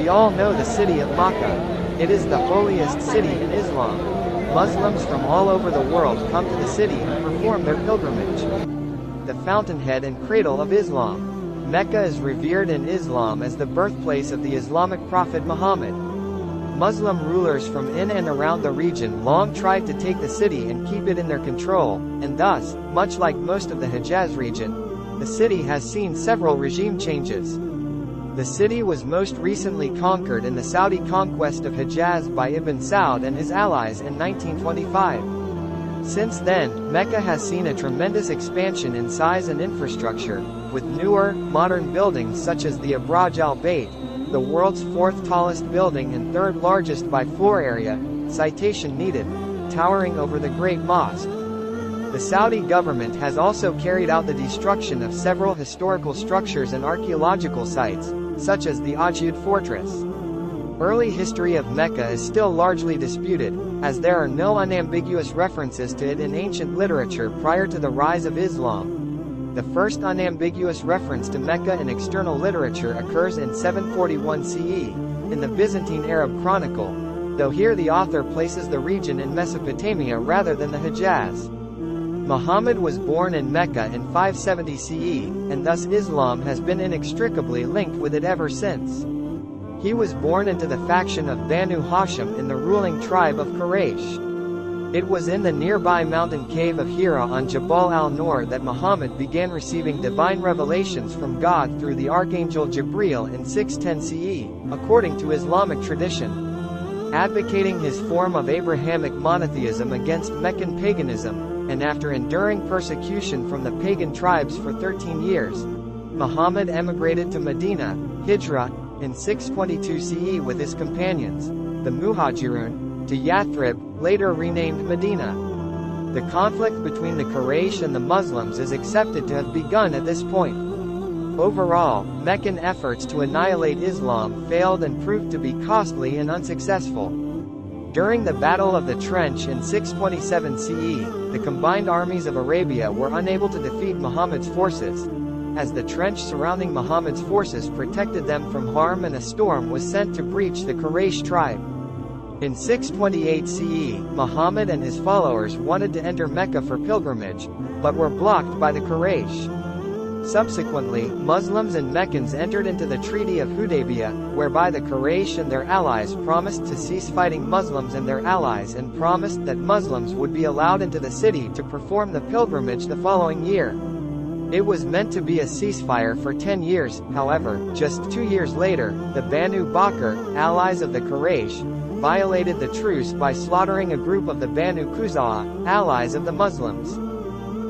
We all know the city of Makkah. It is the holiest city in Islam. Muslims from all over the world come to the city and perform their pilgrimage. The fountainhead and cradle of Islam. Mecca is revered in Islam as the birthplace of the Islamic prophet Muhammad. Muslim rulers from in and around the region long tried to take the city and keep it in their control, and thus, much like most of the Hejaz region, the city has seen several regime changes. The city was most recently conquered in the Saudi conquest of Hejaz by Ibn Saud and his allies in 1925. Since then, Mecca has seen a tremendous expansion in size and infrastructure, with newer, modern buildings such as the Abraj al-Bayt, the world's fourth tallest building and third largest by floor area, citation needed, towering over the Great Mosque. The Saudi government has also carried out the destruction of several historical structures and archaeological sites, such as the Ajud fortress. Early history of Mecca is still largely disputed, as there are no unambiguous references to it in ancient literature prior to the rise of Islam. The first unambiguous reference to Mecca in external literature occurs in 741 CE, in the Byzantine Arab Chronicle, though here the author places the region in Mesopotamia rather than the Hejaz. Muhammad was born in Mecca in 570 CE, and thus Islam has been inextricably linked with it ever since. He was born into the faction of Banu Hashim in the ruling tribe of Quraysh. It was in the nearby mountain cave of Hira on Jabal al-Nur that Muhammad began receiving divine revelations from God through the archangel Jibreel in 610 CE, according to Islamic tradition. Advocating his form of Abrahamic monotheism against Meccan paganism, and after enduring persecution from the pagan tribes for 13 years, Muhammad emigrated to Medina, Hijra, in 622 CE with his companions, the Muhajirun, to Yathrib, later renamed Medina. The conflict between the Quraysh and the Muslims is accepted to have begun at this point. Overall, Meccan efforts to annihilate Islam failed and proved to be costly and unsuccessful. During the Battle of the Trench in 627 CE, the combined armies of Arabia were unable to defeat Muhammad's forces, as the trench surrounding Muhammad's forces protected them from harm and a storm was sent to breach the Quraysh tribe. In 628 CE, Muhammad and his followers wanted to enter Mecca for pilgrimage, but were blocked by the Quraysh. Subsequently, Muslims and Meccans entered into the Treaty of Hudaybiyah, whereby the Quraysh and their allies promised to cease fighting Muslims and their allies and promised that Muslims would be allowed into the city to perform the pilgrimage the following year. It was meant to be a ceasefire for 10 years, however, just 2 years later, the Banu Bakr, allies of the Quraysh, violated the truce by slaughtering a group of the Banu Khuzaa, allies of the Muslims.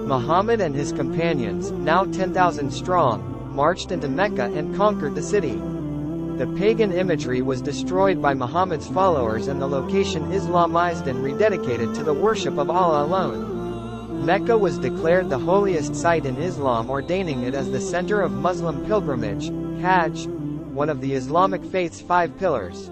Muhammad and his companions, now 10,000 strong, marched into Mecca and conquered the city. The pagan imagery was destroyed by Muhammad's followers and the location Islamized and rededicated to the worship of Allah alone. Mecca was declared the holiest site in Islam, ordaining it as the center of Muslim pilgrimage, Hajj, one of the Islamic faith's 5 pillars.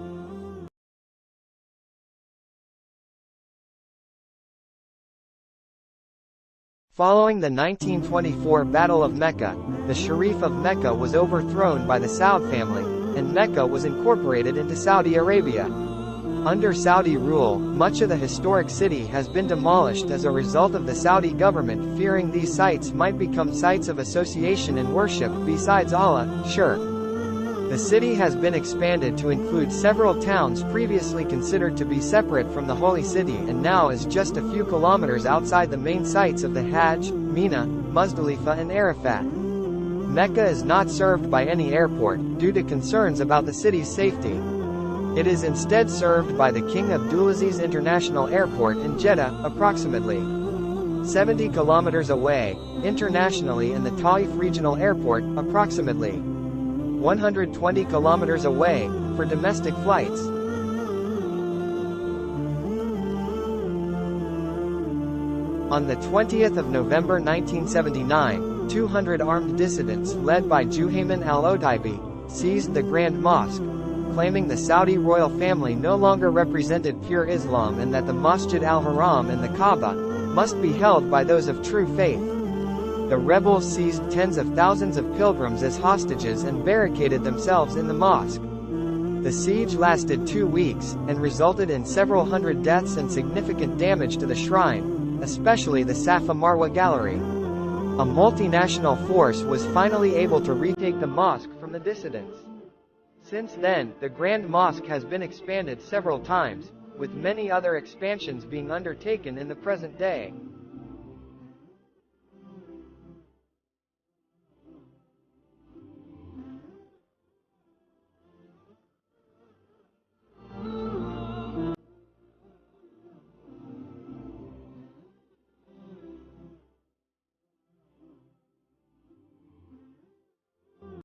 Following the 1924 Battle of Mecca, the Sharif of Mecca was overthrown by the Saud family, and Mecca was incorporated into Saudi Arabia. Under Saudi rule, much of the historic city has been demolished as a result of the Saudi government fearing these sites might become sites of association and worship besides Allah, shirk. The city has been expanded to include several towns previously considered to be separate from the Holy City and now is just a few kilometers outside the main sites of the Hajj, Mina, Muzdalifah and Arafat. Mecca is not served by any airport, due to concerns about the city's safety. It is instead served by the King Abdulaziz International Airport in Jeddah, approximately 70 kilometers away, internationally, and the Taif Regional Airport, approximately 120 kilometers away, for domestic flights. On the 20th of November 1979, 200 armed dissidents led by Juhayman al-Otaibi seized the Grand Mosque, claiming the Saudi royal family no longer represented pure Islam and that the Masjid al-Haram and the Kaaba must be held by those of true faith. The rebels seized tens of thousands of pilgrims as hostages and barricaded themselves in the mosque. The siege lasted 2 weeks, and resulted in several hundred deaths and significant damage to the shrine, especially the Safa Marwa Gallery. A multinational force was finally able to retake the mosque from the dissidents. Since then, the Grand Mosque has been expanded several times, with many other expansions being undertaken in the present day.